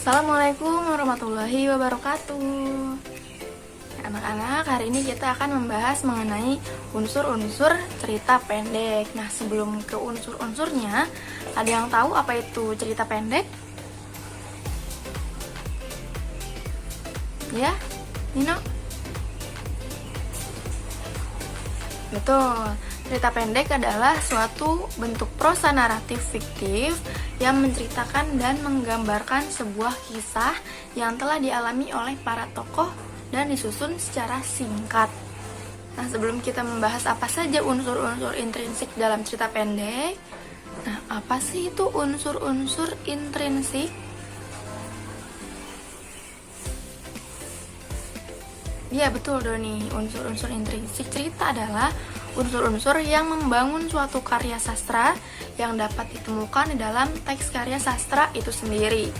Assalamualaikum warahmatullahi wabarakatuh. Anak-anak, hari ini kita akan membahas mengenai unsur-unsur cerita pendek. Nah, sebelum ke unsur-unsurnya, ada yang tahu apa itu cerita pendek? Ya, Nino? Betul. Cerita pendek adalah suatu bentuk prosa naratif fiktif yang menceritakan dan menggambarkan sebuah kisah yang telah dialami oleh para tokoh dan disusun secara singkat. Nah, sebelum kita membahas apa saja unsur-unsur intrinsik dalam cerita pendek, nah, apa sih itu unsur-unsur intrinsik? Ya, betul Doni. Unsur-unsur intrinsik cerita adalah unsur-unsur yang membangun suatu karya sastra yang dapat ditemukan di dalam teks karya sastra itu sendiri.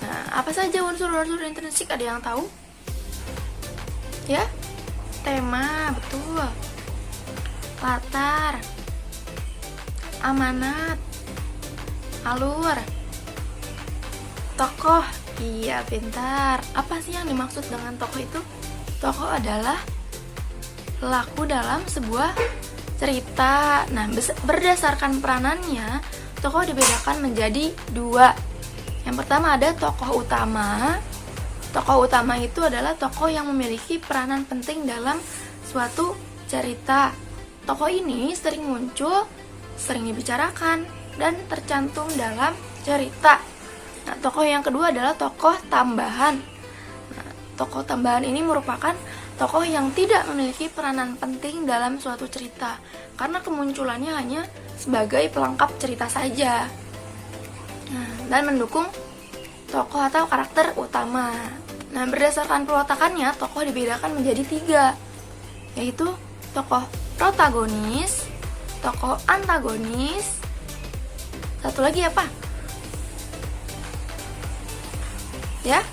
Nah, apa saja unsur-unsur intrinsik? Ada yang tahu? Ya, tema, betul. Latar, amanat, alur, tokoh. Iya, pintar. Apa sih yang dimaksud dengan tokoh itu? Tokoh adalah pelaku dalam sebuah cerita. Nah, berdasarkan peranannya, tokoh dibedakan menjadi dua. Yang pertama ada tokoh utama. Tokoh utama itu adalah tokoh yang memiliki peranan penting dalam suatu cerita. Tokoh ini sering muncul, sering dibicarakan, dan tercantum dalam cerita. Nah, tokoh yang kedua adalah tokoh tambahan. Nah, tokoh tambahan ini merupakan tokoh yang tidak memiliki peranan penting dalam suatu cerita, karena kemunculannya hanya sebagai pelengkap cerita saja. Nah, dan mendukung tokoh atau karakter utama. Nah, berdasarkan peletakannya, tokoh dibedakan menjadi tiga, yaitu tokoh protagonis, tokoh antagonis, satu lagi apa? Ya,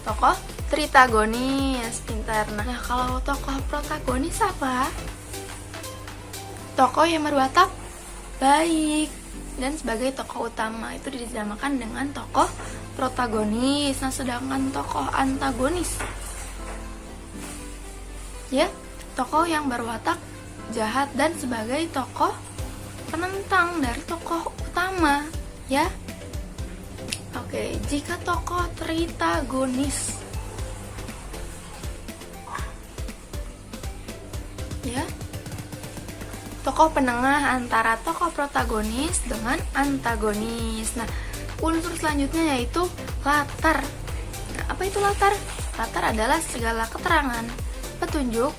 tokoh tritagonis. Pintar. Nah, kalau tokoh protagonis apa? Tokoh yang berwatak baik dan sebagai tokoh utama itu dinamakan dengan tokoh protagonis. Nah, sedangkan tokoh antagonis, ya, tokoh yang berwatak jahat dan sebagai tokoh penentang dari tokoh utama, ya. Oke, jika tokoh tritagonis, ya, tokoh penengah antara tokoh protagonis dengan antagonis. Nah, unsur selanjutnya yaitu latar. Nah, apa itu latar? Latar adalah segala keterangan, petunjuk,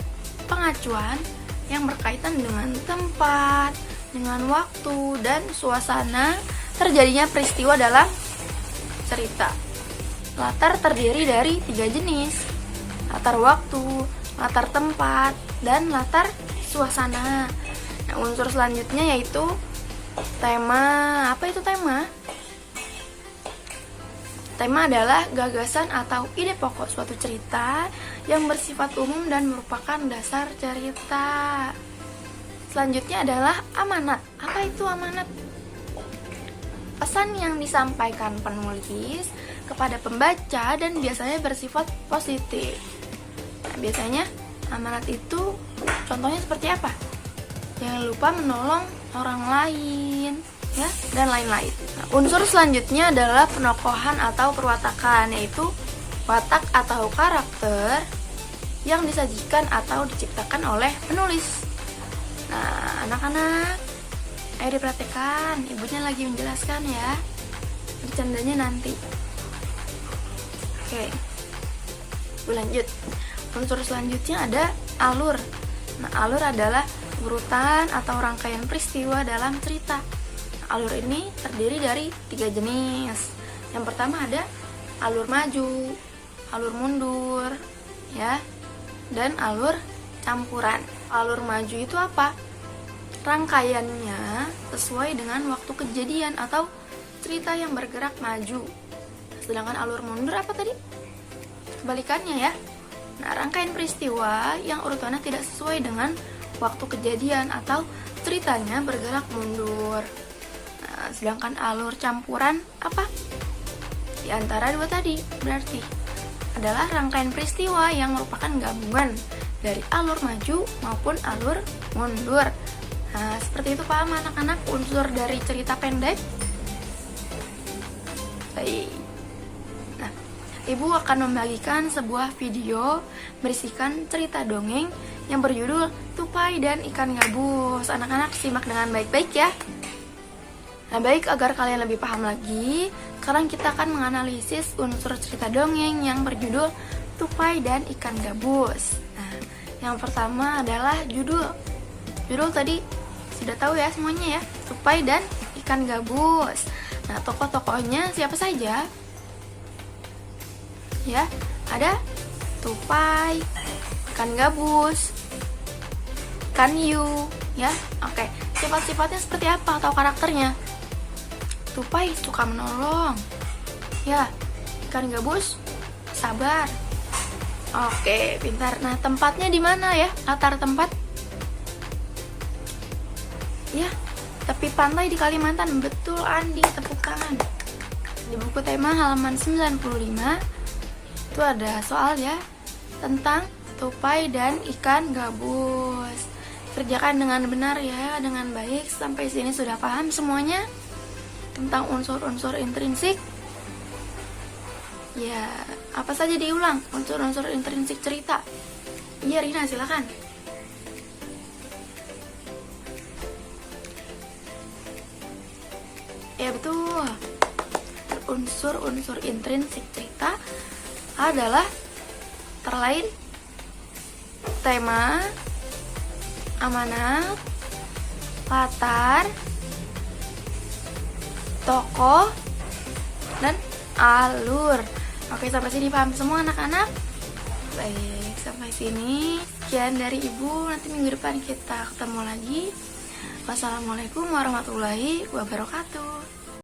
pengacuan yang berkaitan dengan tempat, dengan waktu, dan suasana terjadinya peristiwa dalam cerita. Latar terdiri dari tiga jenis: latar waktu, latar tempat, dan latar suasana. Nah, unsur selanjutnya yaitu tema. Apa itu tema? Tema adalah gagasan atau ide pokok suatu cerita yang bersifat umum dan merupakan dasar cerita. Selanjutnya adalah amanat. Apa itu amanat? Pesan yang disampaikan penulis kepada pembaca dan biasanya bersifat positif. Nah, biasanya amanat itu contohnya seperti apa? Jangan lupa menolong orang lain, ya, dan lain-lain. Nah, unsur selanjutnya adalah penokohan atau perwatakan, yaitu watak atau karakter yang disajikan atau diciptakan oleh penulis. Nah, anak-anak, ayo diperhatikan, ibunya lagi menjelaskan ya. Bercandanya nanti. Oke, lanjut. Unsur selanjutnya ada alur. Nah, alur adalah urutan atau rangkaian peristiwa dalam cerita. Alur ini terdiri dari tiga jenis. Yang pertama ada alur maju, alur mundur, ya, dan alur campuran. Alur maju itu apa? Rangkaiannya sesuai dengan waktu kejadian atau cerita yang bergerak maju. Sedangkan alur mundur apa tadi? Kebalikannya, ya. Nah, rangkaian peristiwa yang urutannya tidak sesuai dengan waktu kejadian atau ceritanya bergerak mundur. Nah, sedangkan alur campuran apa? di antara dua tadi. Berarti adalah rangkaian peristiwa yang merupakan gabungan dari alur maju maupun alur mundur. Nah, seperti itu paham anak-anak unsur dari cerita pendek? Baik. Nah, Ibu akan membagikan sebuah video berisikan cerita dongeng yang berjudul Tupai dan Ikan Gabus. Anak-anak simak dengan baik-baik ya. Nah, baik, agar kalian lebih paham lagi, sekarang kita akan menganalisis unsur cerita dongeng yang berjudul Tupai dan Ikan Gabus. Nah, yang pertama adalah judul. Judul tadi sudah tahu ya semuanya ya, Tupai dan Ikan Gabus. Nah, tokoh-tokohnya siapa saja? Ya, ada tupai, ikan gabus, ikan hiu, ya. Oke, sifat-sifatnya seperti apa atau karakternya? Tupai suka menolong, ya. Ikan gabus sabar. Oke, pintar. Nah, tempatnya di mana ya? Latar tempat? Ya, tepi pantai di Kalimantan. Betul, Andi, tepuk tangan. Di buku tema halaman 95 itu ada soal ya tentang tupai dan ikan gabus. Kerjakan dengan benar ya, dengan baik. Sampai sini sudah paham semuanya tentang unsur-unsur intrinsik? Ya, apa saja diulang unsur-unsur intrinsik cerita? Iya, Rina, silakan. Ya, betul. Unsur-unsur intrinsik cerita adalah terlain tema, amanat, latar, tokoh, dan alur. Oke, sampai sini paham semua anak-anak? Baik, sampai sini sekian dari Ibu. Nanti minggu depan kita ketemu lagi. Wassalamualaikum warahmatullahi wabarakatuh.